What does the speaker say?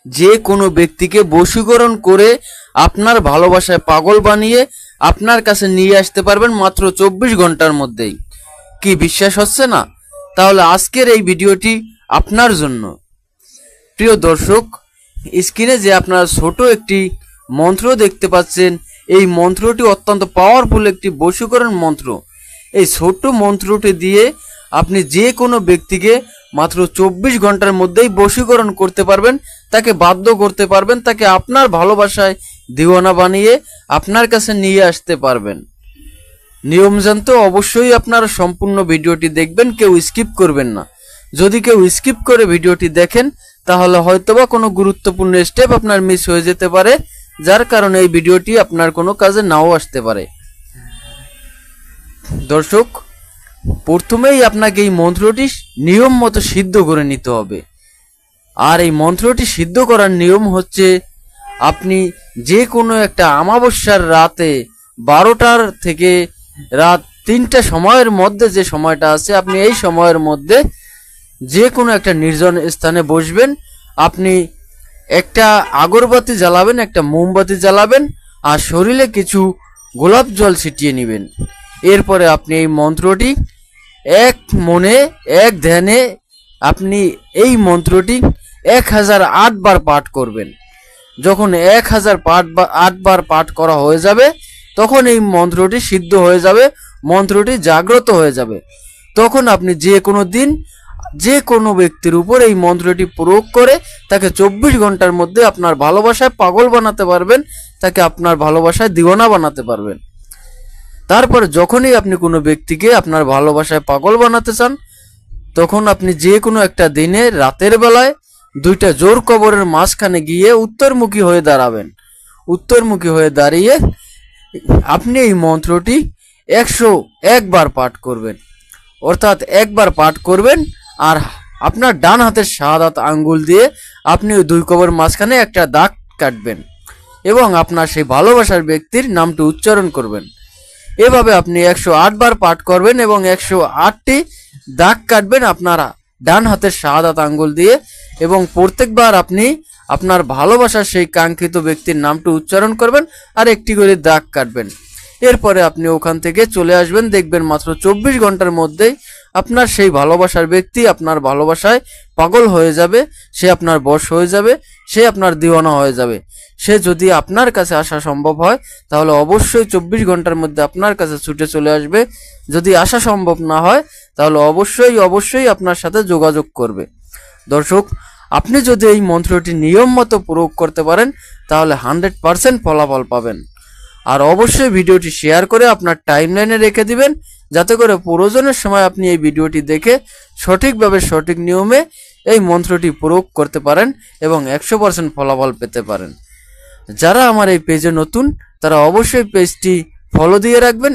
যে কোনো ব্যক্তিকে বশীকরণ করে আপনার ভালোবাসায় পাগল বানিয়ে আপনার কাছে নিয়ে আসতে পারবেন মাত্র 24 ঘন্টার মধ্যেই। কি বিশ্বাস হচ্ছে না? তাহলে আজকের এই ভিডিওটি আপনার জন্য। প্রিয় দর্শক, স্ক্রিনে যে আপনারা ছোট একটি মন্ত্র দেখতে পাচ্ছেন, এই মন্ত্রটি অত্যন্ত পাওয়ারফুল একটি বশীকরণ মন্ত্র। এই ছোট্ট মন্ত্রটি দিয়ে আপনি যে কোনো ব্যক্তিকে মাত্র 24 ঘন্টার মধ্যেই বশীকরণ করতে পারবেন, তাকে বাধ্য করতে পারবেন, তাকে আপনার ভালোবাসায় দিওয়ানা বানিয়ে আপনার কাছে নিয়ে আসতে পারবেন। নিয়ম জানতে অবশ্যই আপনারা সম্পূর্ণ ভিডিওটি দেখবেন, কেউ স্কিপ করবেন না। যদি কেউ স্কিপ করে ভিডিওটি দেখেন তাহলে হয়তোবা কোনো গুরুত্বপূর্ণ স্টেপ আপনার মিস হয়ে যেতে পারে, যার কারণে এই ভিডিওটি আপনার কোনো কাজে নাও আসতে পারে। দর্শক, প্রথমেই আপনাকে এই মন্ত্রটি নিয়ম মতো সিদ্ধ করে নিতে হবে। আর এই মন্ত্রটি সিদ্ধ করার নিয়ম হচ্ছে, আপনি যে কোনো একটা অমাবস্যার রাতে 12টার থেকে রাত 3টা সময়ের মধ্যে যে সময়টা আছে, আপনি এই সময়ের মধ্যে যে কোনো একটা নির্জন স্থানে বসবেন। আপনি একটা আগরবাতি জ্বালাবেন, একটা মোমবাতি জ্বালাবেন, আর শরীরে কিছু গোলাপ জল ছিটিয়ে নেবেন। এরপরে আপনি এই মন্ত্রটি এক মনে এক ধ্যানে আপনি এই মন্ত্রটি 1008 বার পাঠ করবেন। যখন 1008 বার পাঠ করা হয়ে যাবে, তখন এই মন্ত্রটি সিদ্ধ হয়ে যাবে, মন্ত্রটি জাগ্রত হয়ে যাবে। তখন আপনি যে কোনো দিন যে কোনো ব্যক্তির উপর এই মন্ত্রটি প্রয়োগ করে তাকে 24 ঘন্টার মধ্যে আপনার ভালোবাসায় পাগল বানাতে পারবেন, তাকে আপনার ভালোবাসায় দিওয়ানা বানাতে পারবেন। তারপর যখনই আপনি কোনো ব্যক্তিকে আপনার ভালোবাসায় পাগল বানাতে চান, তখন আপনি যে কোনো একটা দিনে রাতের বেলায় 2টা জোর কবরের মাঝখানে গিয়ে উত্তরমুখী হয়ে দাঁড়াবেন। উত্তরমুখী হয়ে দাঁড়িয়ে আপনি এই মন্ত্রটি 101 বার পাঠ করবেন। অর্থাৎ একবার পাঠ করবেন আর আপনার ডান হাতের শাহাদাত আঙ্গুল দিয়ে আপনি ওই 2 কবরের মাঝখানে একটা দাগ কাটবেন এবং আপনার সেই ভালোবাসার ব্যক্তির নামটি উচ্চারণ করবেন। এভাবে আপনি 108 বার পাঠ করবেন এবং 108টি দাগ কাটবেন আপনারা ডান হাতের শাহাদাত আঙ্গুল দিয়ে, এবং প্রত্যেকবার আপনি আপনার ভালোবাসার সেই কাঙ্ক্ষিত ব্যক্তির নামটি উচ্চারণ করবেন আর একটি করে দাগ কাটবেন। এরপরে আপনি ওখান থেকে চলে আসবেন, দেখবেন মাত্র 24 ঘন্টার মধ্যেই আপনার সেই ভালোবাসার ব্যক্তি আপনার ভালোবাসায় পাগল হয়ে যাবে, সে আপনার বশ হয়ে যাবে, সে আপনার দিওয়ানা হয়ে যাবে। সে যদি আপনার কাছে আসা সম্ভব হয় তাহলে অবশ্যই 24 ঘন্টার মধ্যে আপনার কাছে ছুটে চলে আসবে। যদি আসা সম্ভব না হয় তাহলে অবশ্যই আপনার সাথে যোগাযোগ করবে। দর্শক, আপনি যদি এই মন্ত্রটি নিয়ম মতো প্রয়োগ করতে পারেন তাহলে 100% ফলাফল পাবেন। আর অবশ্যই ভিডিওটি শেয়ার করে আপনার টাইমলাইনে রেখে দিবেন, যাতে করে প্রয়োজনের সময় আপনি এই ভিডিওটি দেখে সঠিকভাবে সঠিক নিয়মে এই মন্ত্রটি প্রয়োগ করতে পারেন এবং 100% ফলাফল পেতে পারেন। যারা আমার এই পেজে নতুন তারা অবশ্যই পেজটি ফলো দিয়ে রাখবেন